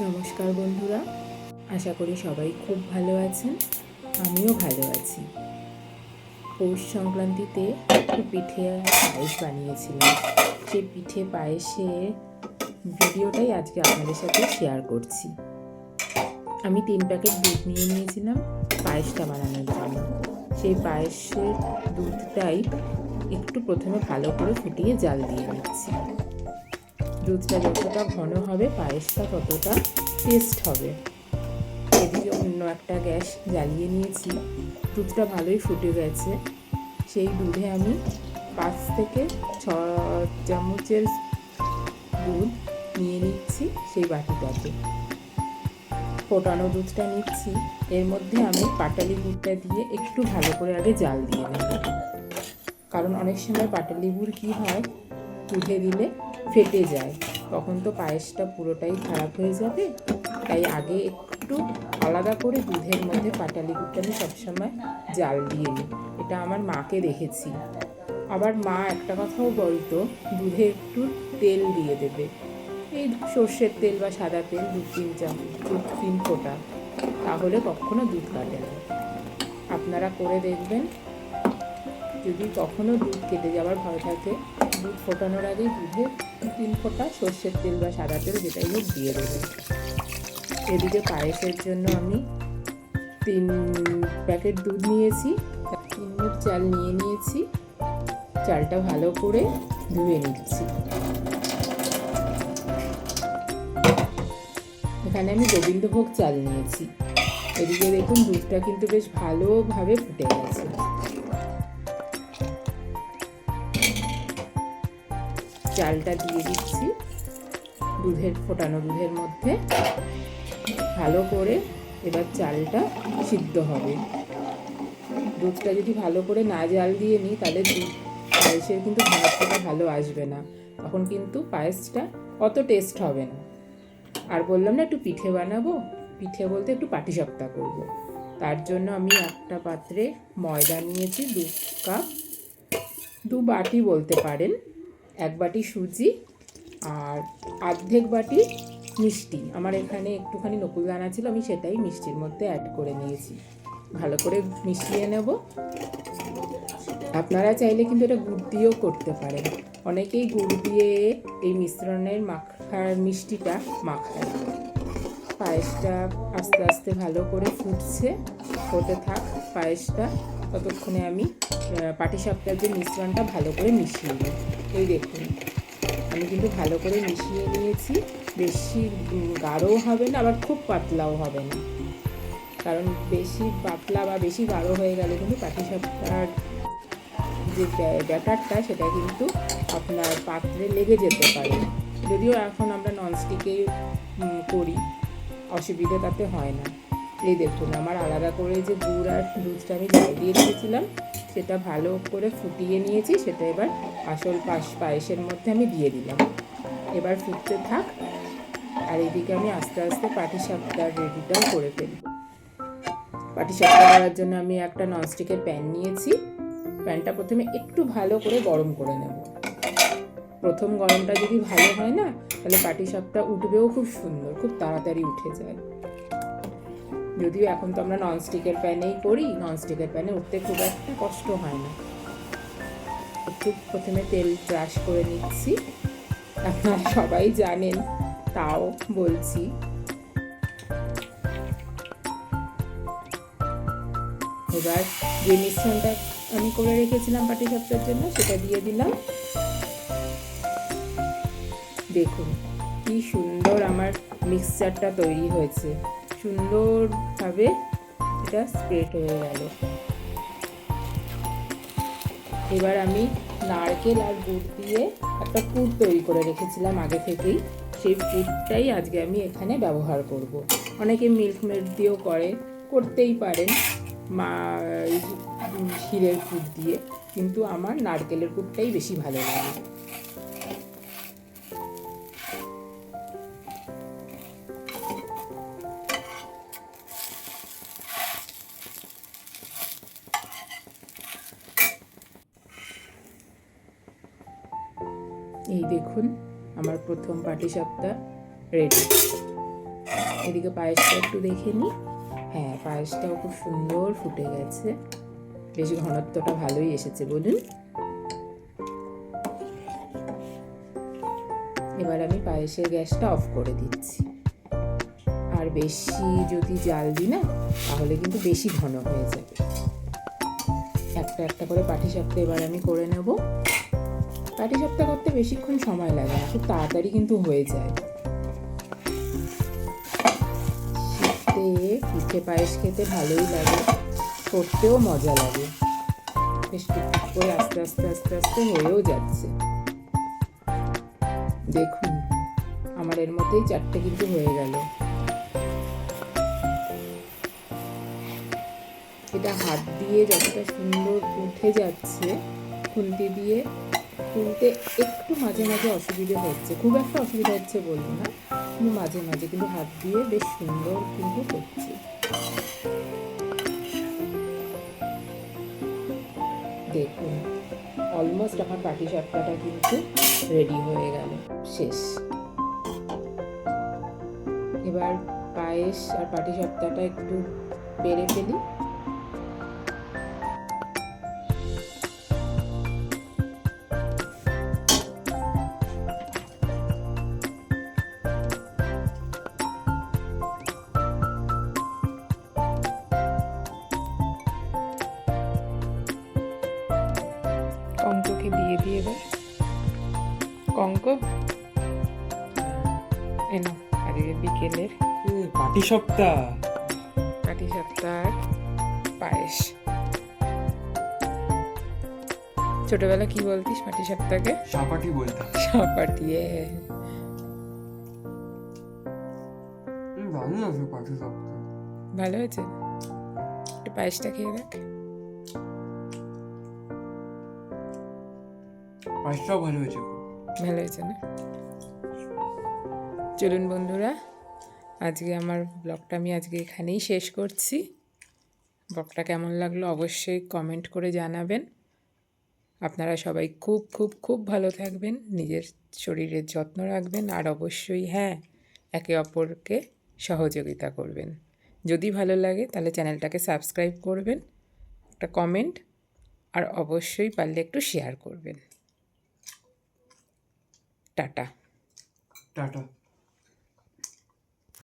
নমস্কার বন্ধুরা, আশা করি সবাই খুব ভালো আছেন। আমিও ভালো আছি। পৌষ সংক্রান্তিতে একটু পিঠে আর পায়েস বানিয়েছিলাম। সেই পিঠে পায়েসের ভিডিওটাই আজকে আপনাদের সাথে শেয়ার করছি। আমি 3 প্যাকেট দুধ নিয়ে নিয়েছিলাম পায়েসটা বানানোর জন্য। সেই পায়েসের দুধটাই একটু প্রথমে ভালো করে ফুটিয়ে জাল দিয়ে নিচ্ছি। দুধটা যতটা ঘন হবে পায়েসটা ততটা টেস্ট হবে। এদিকে অন্য একটা গ্যাস জ্বালিয়ে নিয়েছি। দুধটা ভালোই ফুটে গেছে। সেই দুধে আমি 5 থেকে 6 চামচের দুধ নিয়ে নিচ্ছি সেই বাটিটাতে। ফোটানো দুধটা নিচ্ছি। এর মধ্যে আমি পাটালি গুড়টা দিয়ে একটু ভালো করে আগে জাল দিয়ে নেব। কারণ অনেক সময় পাটালি গুড় কী হয়, দুধে দিলে ফেটে যায়, তখন তো পায়েসটা পুরোটাই খারাপ হয়ে যাবে। তাই আগে একটু আলাদা করে দুধের মধ্যে পাটালি গুড়টা আমি সবসময় জাল দিয়ে নিই। এটা আমার মাকে দেখেছি। আবার মা একটা কথাও বলতো, দুধে একটু তেল দিয়ে দেবে, এই সর্ষের তেল বা সাদা তেল 2-3 চামচ, 2-3 ফোঁটা, তাহলে কখনো দুধ কাটে না। আপনারা করে দেখবেন। যদি কখনো দুধ কেটে যাওয়ার ভয় থাকে, দুধ ফোটানোর আগেই দুধে 3 ফোঁটা সর্ষের তেল বা সাদা তেল যেটাই হোক দিয়ে দেবেন। এদিকে পায়েসের জন্য আমি 3 প্যাকেট দুধ নিয়েছি, 3 মুঠ চাল নিয়ে নিয়েছি। চালটা ভালো করে ধুয়ে নিচ্ছি। এখানে আমি গোবিন্দভোগ চাল নিয়েছি। এদিকে দেখুন দুধটা কিন্তু বেশ ভালোভাবে ফুটে গেছে। চালটা দিয়ে দিচ্ছি ফোটানো দুধের মধ্যে। ভালো করে এবার চালটা সিদ্ধ হবে। দুধটা যদি ভালো করে না জাল দিয়ে নিই, তাহলে পায়েসের কিন্তু ভাতটা ভালো আসবে না, তখন কিন্তু পায়েসটা অত টেস্ট হবে না। আর বললাম না একটু পিঠে বানাবো, পিঠে বলতে একটু পাটিসাপটা করব। তার জন্য আমি একটা পাত্রে ময়দা নিয়েছি 2 কাপ, 2 বাটি বলতে পারেন। 1 বাটি সুজি আর অর্ধেক বাটি মিষ্টি। আমার এখানে একটুখানি নকুলদানা ছিল, আমি সেটাই মিষ্টির মধ্যে অ্যাড করে নিয়েছি। ভালো করে মিশিয়ে নেব। আপনারা চাইলে কিন্তু এটা গুড় দিয়েও করতে পারেন। অনেকেই গুড় দিয়ে এই মিশ্রণের মিষ্টিটা মাখায়। পায়েসটা আস্তে আস্তে ভালো করে ফুটছে, হতে থাক পায়েসটা। ততক্ষণে আমি পাটিসাপটার যে মিশ্রণটা ভালো করে মিশিয়ে নিই। এই দেখুন আমি কিন্তু ভালো করে মিশিয়ে নিয়েছি। বেশি গাঢ়ও হবে না, আবার খুব পাতলাও হবে না। কারণ বেশি পাতলা বা বেশি গাঢ় হয়ে গেলে কিন্তু পাটিসাপটার যে ব্যাটারটা সেটা কিন্তু আপনার পাত্রে লেগে যেতে পারে। যদিও এখন আমরা ননস্টিকে করি, অসুবিধে তাতে হয় না। এই দেখুন আমার আলাদা করে যে গুড় আর দুধটা আমি জল দিয়ে রেখেছিলাম, সেটা ভালো করে ফুটিয়ে নিয়েছি। সেটা এবার আসল পায়েসের মধ্যে আমি দিয়ে দিলাম। এবার ফুটতে থাক, আর এদিকে আমি আস্তে আস্তে পাটিসাপটার রেডিটাও করে ফেলব। পাটিসাপটা করার জন্য আমি একটা ননস্টিকের প্যান নিয়েছি। প্যানটা প্রথমে একটু ভালো করে গরম করে নেব। প্রথম গরমটা যদি ভালো হয় না, তাহলে পাটিসাপটা উঠবেও খুব সুন্দর, খুব তাড়াতাড়ি উঠে যায়। যদিও এখন তো আমরা ননস্টিকের প্যানেই করি, ননস্টিকের প্যানে উঠতে খুব একটা কষ্ট হয় না। একটু প্রথমে তেল ব্রাশ করে নিচ্ছি। আপনারা সবাই জানেন, তাও বলছি। এবার যে মিশ্রণটা আমি করে রেখেছিলাম পাটিসাপটার জন্য, সেটা দিয়ে দিলাম। দেখুন কি সুন্দর আমার মিক্সচারটা তৈরি হয়েছে, সুন্দরভাবে এটা স্প্রেড হয়ে গেল। এবার আমি নারকেল আর গুড় দিয়ে একটা পুর তৈরি করে রেখেছিলাম আগে থেকেই, সেই পুরটাই আজকে আমি এখানে ব্যবহার করব। অনেকে মিল্ক মেড দিয়েও করতেই পারেন, ক্ষীরের পুর দিয়ে, কিন্তু আমার নারকেলের পুরটাই বেশি ভালো লাগে। এই দেখুন আমার প্রথম পাটিসাপটা রেডি। এদিকে পায়েসটা একটু দেখে নিই। হ্যাঁ, পায়েসটাও খুব সুন্দর ফুটে গেছে, বেশ ঘনত্বটা ভালোই এসেছে বলুন। এবার আমি পায়েসের গ্যাসটা অফ করে দিচ্ছি। আর বেশি যদি জাল দিই না, তাহলে কিন্তু বেশি ঘন হয়ে যাবে। একটা একটা করে পাটিসাপটা এবার আমি করে নেব। পাটিসাপটা করতে বেশিক্ষণ সময় লাগে না, খুব তাড়াতাড়ি কিন্তু হয়ে যায়। শীতে পিঠে পায়েস খেতে ভালোই লাগে, করতেও মজা লাগে। বেশ টুকটুক করে আস্তে আস্তে আস্তে আস্তে হয়েও যাচ্ছে। দেখুন, আমার এর মধ্যেই 4টে কিন্তু হয়ে গেল। এটা হাত দিয়ে যতটা সুন্দর উঠে যাচ্ছে, খুন্তি দিয়ে তুলতে একটু মাঝে মাঝে অসুবিধে হচ্ছে, খুব একটা অসুবিধা হচ্ছে বলবো না, কিন্তু মাঝে মাঝে কিন্তু হাত দিয়ে বেশ সুন্দর কিন্তু হচ্ছে। দেখুন, অলমোস্ট আমার পাটিসাপটাটা কিন্তু রেডি হয়ে গেল, শেষ। এবার পায়েস আর পাটিসাপটাটা একটু বেড়ে ফেলি। কঙ্ককে দিয়ে দিয়ে এবার। কঙ্ক, এনো আজকে বিকেলের পাটিসাপটা পাটিসাপটার পায়েস। ছোটবেলা কি বলতিস পাটিসাপটাকে? সাপাটি বলতাম। সাপাটিয়ে। ভালো আছে পাটিসাপটা। ভালো হয়েছে, একটু পায়েসটা খেয়ে দেখ। পায়েসটাও ভালো হয়েছে। ভালো হয়েছে না? চলুন বন্ধুরা, আজকে আমার ব্লগটা আমি আজকে এখানেই শেষ করছি। ব্লগটা কেমন লাগলো অবশ্যই কমেন্ট করে জানাবেন। আপনারা সবাই খুব খুব খুব ভালো থাকবেন, নিজের শরীরের যত্ন রাখবেন, আর অবশ্যই হ্যাঁ, একে অপরকে সহযোগিতা করবেন। যদি ভালো লাগে তাহলে চ্যানেলটাকে সাবস্ক্রাইব করবেন, একটা কমেন্ট, আর অবশ্যই পারলে একটু শেয়ার করবেন। টাটা। টাটা।